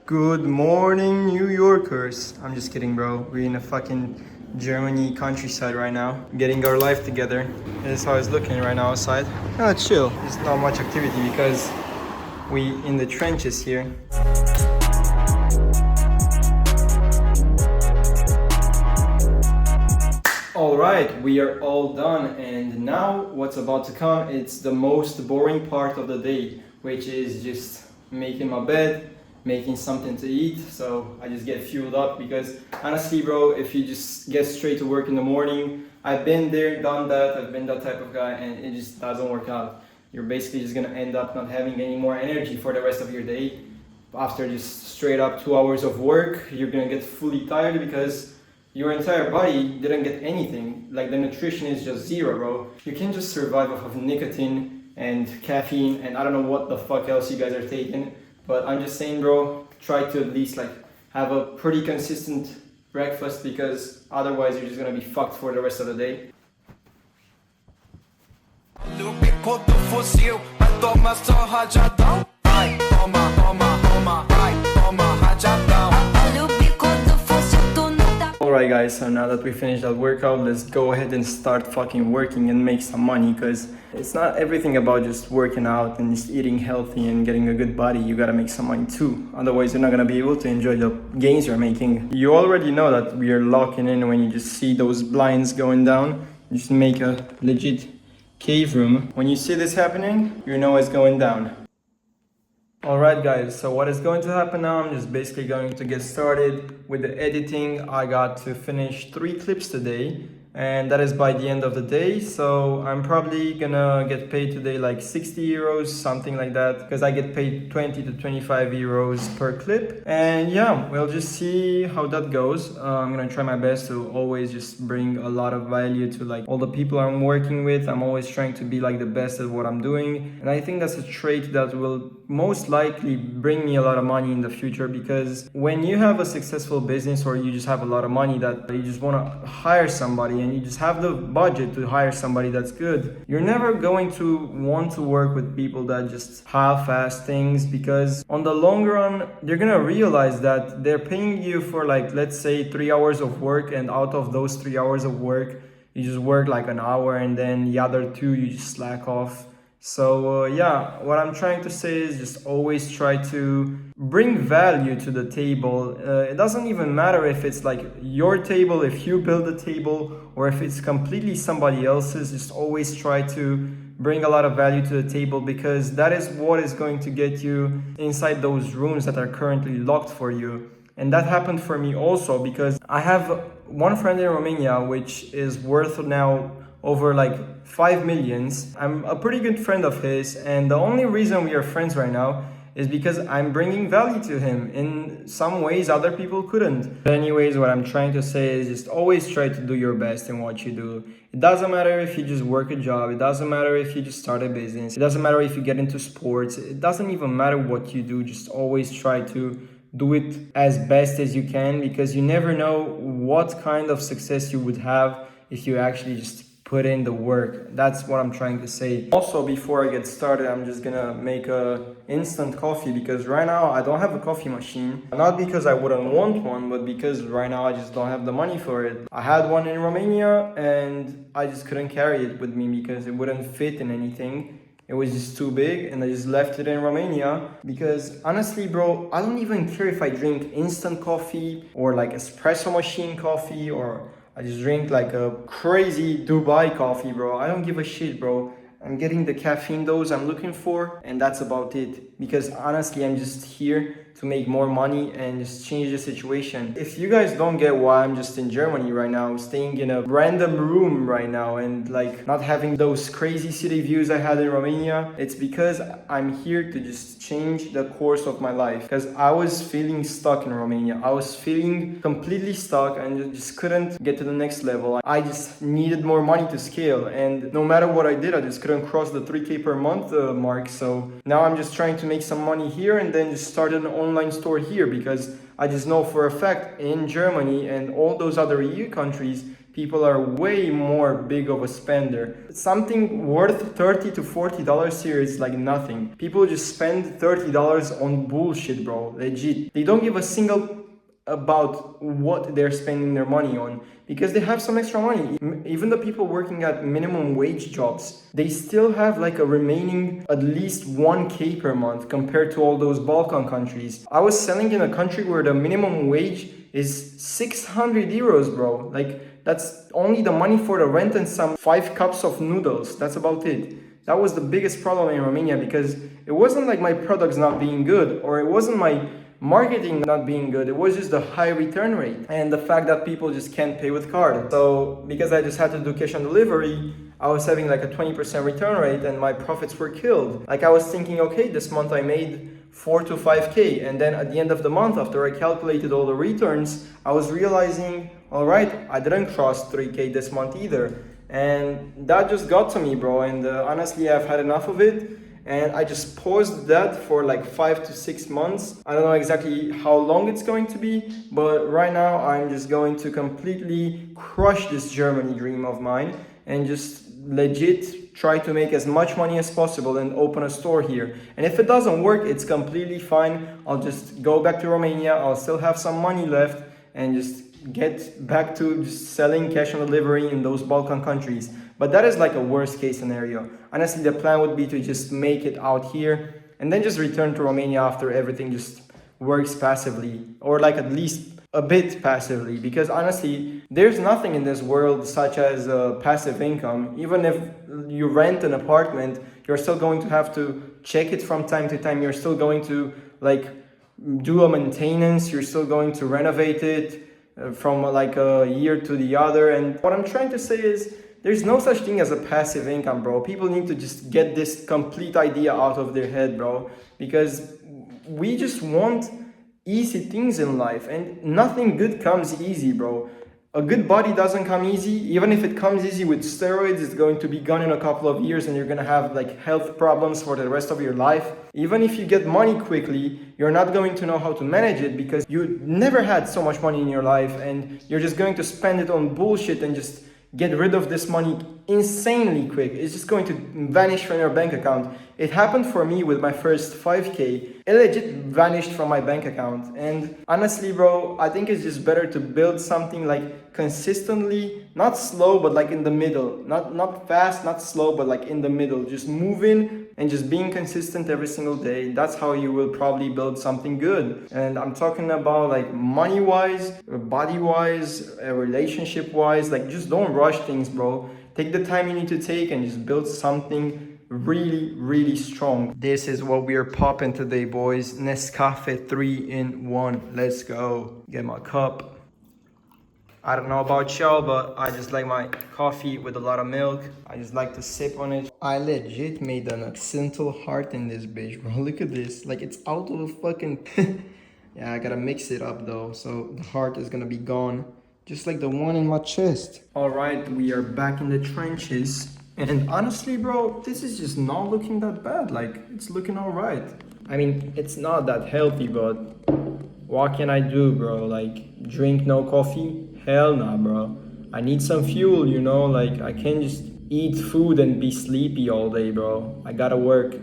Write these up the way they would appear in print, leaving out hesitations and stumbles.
Good morning, New Yorkers. I'm just kidding, bro. We're in a fucking Germany countryside right now, getting our life together. This is how it's looking right now outside. Oh, it's chill. There's not much activity because we in the trenches here. Alright, we are all done, and now what's about to come, it's the most boring part of the day, which is just making my bed, making something to eat, so I just get fueled up because honestly, bro, if you just get straight to work in the morning, I've been there, done that, I've been that type of guy, and it just doesn't work out. You're basically just gonna end up not having any more energy for the rest of your day. After just straight up 2 hours of work, you're gonna get fully tired because your entire body didn't get anything. Like the nutrition is just zero, bro. You can't just survive off of nicotine and caffeine and I don't know what the fuck else you guys are taking. But I'm just saying, bro, try to at least like have a pretty consistent breakfast because otherwise you're just gonna be fucked for the rest of the day. Alright guys, so now that we finished that workout, let's go ahead and start fucking working and make some money, because it's not everything about just working out and just eating healthy and getting a good body. You gotta make some money too, otherwise you're not gonna be able to enjoy the gains you're making. You already know that we are locking in when you just see those blinds going down. You just make a legit cave room. When you see this happening, you know it's going down. Alright guys, so what is going to happen now, I'm just basically going to get started with the editing. I got to finish 3 clips today, and that is by the end of the day, so I'm probably gonna get paid today like 60 euros, something like that, because I get paid 20 to 25 euros per clip. And yeah, we'll just see how that goes. I'm gonna try my best to always just bring a lot of value to like all the people I'm working with. I'm always trying to be like the best at what I'm doing, and I think that's a trait that will most likely bring me a lot of money in the future, because when you have a successful business or you just have a lot of money that you just want to hire somebody and you just have the budget to hire somebody that's good, you're never going to want to work with people that just half-ass things, because on the long run they're gonna realize that they're paying you for like, let's say 3 hours of work, and out of those 3 hours of work you just work like an hour, and then the other 2 you just slack off. So yeah, what I'm trying to say is just always try to bring value to the table. It doesn't even matter if it's like your table, if you build the table, or if it's completely somebody else's. Just always try to bring a lot of value to the table, because that is what is going to get you inside those rooms that are currently locked for you. And that happened for me also, because I have one friend in Romania which is worth now over like 5 millions. I'm a pretty good friend of his, and the only reason we are friends right now is because I'm bringing value to him in some ways other people couldn't. But anyways, what I'm trying to say is just always try to do your best in what you do. It doesn't matter if you just work a job, it doesn't matter if you just start a business, it doesn't matter if you get into sports, it doesn't even matter what you do. Just always try to do it as best as you can, because you never know what kind of success you would have if you actually just put in the work. That's what I'm trying to say. Also, before I get started, I'm just gonna make a instant coffee, because right now I don't have a coffee machine. Not because I wouldn't want one, but because right now I just don't have the money for it. I had one in Romania and I just couldn't carry it with me because it wouldn't fit in anything. It was just too big, and I just left it in Romania because honestly, bro, I don't even care if I drink instant coffee or like espresso machine coffee, or I just drink like a crazy Dubai coffee, bro. I don't give a shit, bro. I'm getting the caffeine dose I'm looking for, and that's about it. Because honestly, I'm just here to make more money and just change the situation. If you guys don't get why I'm just in Germany right now, staying in a random room right now and like not having those crazy city views I had in Romania, it's because I'm here to just change the course of my life. Because I was feeling stuck in Romania. I was feeling completely stuck and just couldn't get to the next level. I just needed more money to scale, and no matter what I did, I just couldn't cross the 3K per month mark. So now I'm just trying to make some money here and then just start an online store here, because I just know for a fact in Germany and all those other EU countries, people are way more big of a spender. Something worth $30 to $40 here is like nothing. People just spend $30 on bullshit, bro. Legit. They don't give a single about what they're spending their money on because they have some extra money. Even the people working at minimum wage jobs, they still have like a remaining at least 1K per month compared to all those Balkan countries. I was selling in a country where the minimum wage is 600 euros, bro. Like that's only the money for the rent and some 5 cups of noodles. That's about it. That was the biggest problem in Romania because it wasn't like my products not being good or it wasn't my marketing not being good. It was just the high return rate and the fact that people just can't pay with card. So because I just had to do cash on delivery, I was having like a 20% return rate and my profits were killed. Like I was thinking, okay, this month I made 4 to 5K. And then at the end of the month, after I calculated all the returns, I was realizing, all right, I didn't cross 3K this month either. And that just got to me, bro. And honestly, I've had enough of it. And I just paused that for like 5 to 6 months. I don't know exactly how long it's going to be, but right now I'm just going to completely crush this Germany dream of mine and just legit try to make as much money as possible and open a store here. And if it doesn't work, it's completely fine. I'll just go back to Romania. I'll still have some money left and just get back to just selling cash on delivery in those Balkan countries. But that is like a worst case scenario. Honestly, the plan would be to just make it out here and then just return to Romania after everything just works passively, or like at least a bit passively, because honestly, there's nothing in this world such as passive income. Even if you rent an apartment, you're still going to have to check it from time to time. You're still going to like do a maintenance. You're still going to renovate it from like a year to the other. And what I'm trying to say is, there's no such thing as a passive income, bro. People need to just get this complete idea out of their head, bro. Because we just want easy things in life and nothing good comes easy, bro. A good body doesn't come easy. Even if it comes easy with steroids, it's going to be gone in a couple of years and you're going to have like health problems for the rest of your life. Even if you get money quickly, you're not going to know how to manage it because you never had so much money in your life and you're just going to spend it on bullshit and just get rid of this money insanely quick. It's just going to vanish from your bank account. It happened for me with my first 5K. It legit vanished from my bank account. And honestly, bro, I think it's just better to build something like consistently, not slow, but like in the middle. Not fast, not slow, but like in the middle. Just moving and just being consistent every single day. That's how you will probably build something good. And I'm talking about like money-wise, body-wise, relationship-wise. Like just don't rush things, bro. Take the time you need to take and just build something really, really strong. This is what we are popping today, boys. Nescafe 3-in-1. Let's go. Get my cup. I don't know about y'all, but I just like my coffee with a lot of milk. I just like to sip on it. I legit made an accidental heart in this bitch, bro. Look at this. Like it's out of the fucking... Yeah, I gotta mix it up though. So the heart is gonna be gone. Just like the one in my chest. All right, we are back in the trenches. And honestly, bro, this is just not looking that bad. Like, it's looking all right. I mean, it's not that healthy, but what can I do, bro? Like, drink no coffee? Hell nah, bro. I need some fuel, you know? Like, I can't just eat food and be sleepy all day, bro. I gotta work.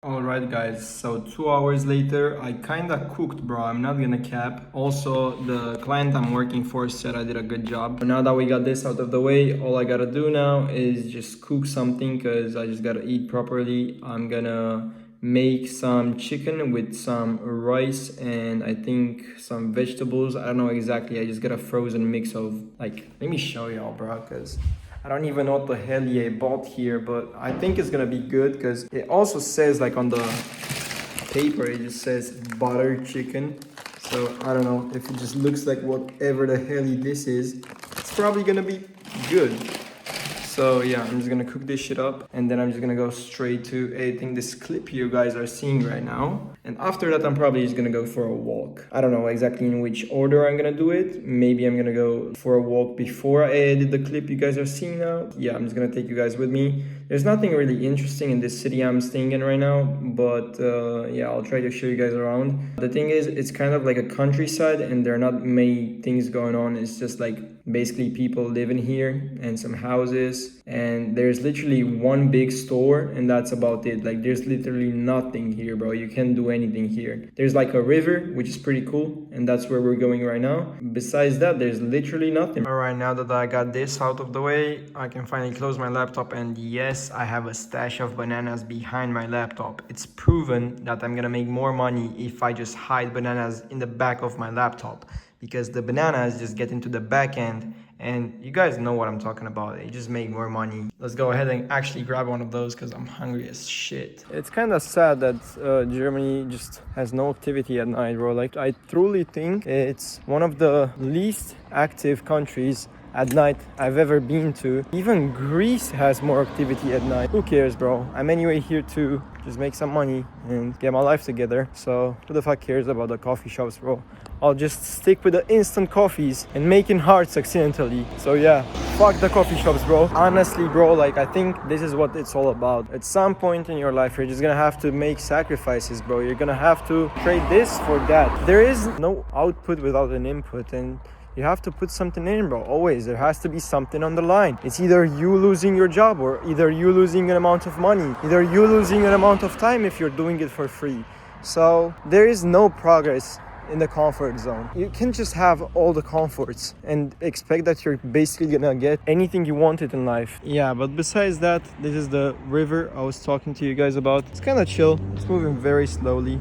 Alright guys, so 2 hours later, I kinda cooked, bro. I'm not gonna cap. Also, the client I'm working for said I did a good job. Now that we got this out of the way, all I gotta do now is just cook something because I just gotta eat properly. I'm gonna make some chicken with some rice and I think some vegetables. I don't know exactly. I just got a frozen mix of like, let me show y'all, bro, because I don't even know what the hell I bought here, but I think it's gonna be good because it also says like on the paper, it just says butter chicken. So I don't know if it just looks like whatever the hell this is, it's probably gonna be good. So yeah, I'm just gonna cook this shit up and then I'm just gonna go straight to editing this clip you guys are seeing right now. And after that, I'm probably just gonna go for a walk. I don't know exactly in which order I'm gonna do it. Maybe I'm gonna go for a walk before I edit the clip you guys are seeing now. Yeah, I'm just gonna take you guys with me. There's nothing really interesting in this city I'm staying in right now, but yeah, I'll try to show you guys around. The thing is, it's kind of like a countryside and there are not many things going on. It's just like basically people living here and some houses, and there's literally one big store and that's about it. Like there's literally nothing here, bro. You can't do anything here. There's like a river, which is pretty cool, and that's where we're going right now. Besides that, there's literally nothing. All right, now that I got this out of the way, I can finally close my laptop, and yes, I have a stash of bananas behind my laptop. It's proven that I'm gonna make more money if I just hide bananas in the back of my laptop, because the bananas just get into the back end, and you guys know what I'm talking about. They just make more money. Let's go ahead and actually grab one of those because I'm hungry as shit. It's kind of sad that Germany just has no activity at night, bro. Like, I truly think it's one of the least active countries at night I've ever been to. Even Greece has more activity at night. Who cares, bro? I'm anyway here to just make some money and get my life together. So who the fuck cares about the coffee shops, bro? I'll just stick with the instant coffees and making hearts accidentally. So yeah, fuck the coffee shops, bro. Honestly, bro, like I think this is what it's all about. At some point in your life, you're just gonna have to make sacrifices, bro. You're gonna have to trade this for that. There is no output without an input, and you have to put something in, bro. Always. There has to be something on the line. It's either you losing your job, or either you losing an amount of money, either you losing an amount of time if you're doing it for free. So there is no progress in the comfort zone. You can't just have all the comforts and expect that you're basically gonna get anything you wanted in life. Yeah, but besides that, this is the river I was talking to you guys about. It's kind of chill. It's moving very slowly.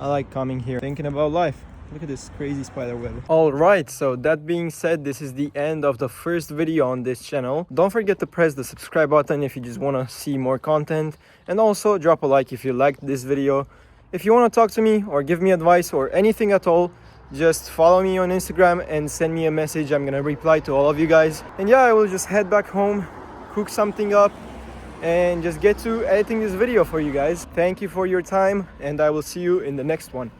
I like coming here, thinking about life. Look at this crazy spider web. Alright, so that being said, this is the end of the first video on this channel. Don't forget to press the subscribe button if you just want to see more content. And also drop a like if you liked this video. If you want to talk to me or give me advice or anything at all, just follow me on Instagram and send me a message. I'm gonna reply to all of you guys. And yeah, I will just head back home, cook something up, and just get to editing this video for you guys. Thank you for your time, and I will see you in the next one.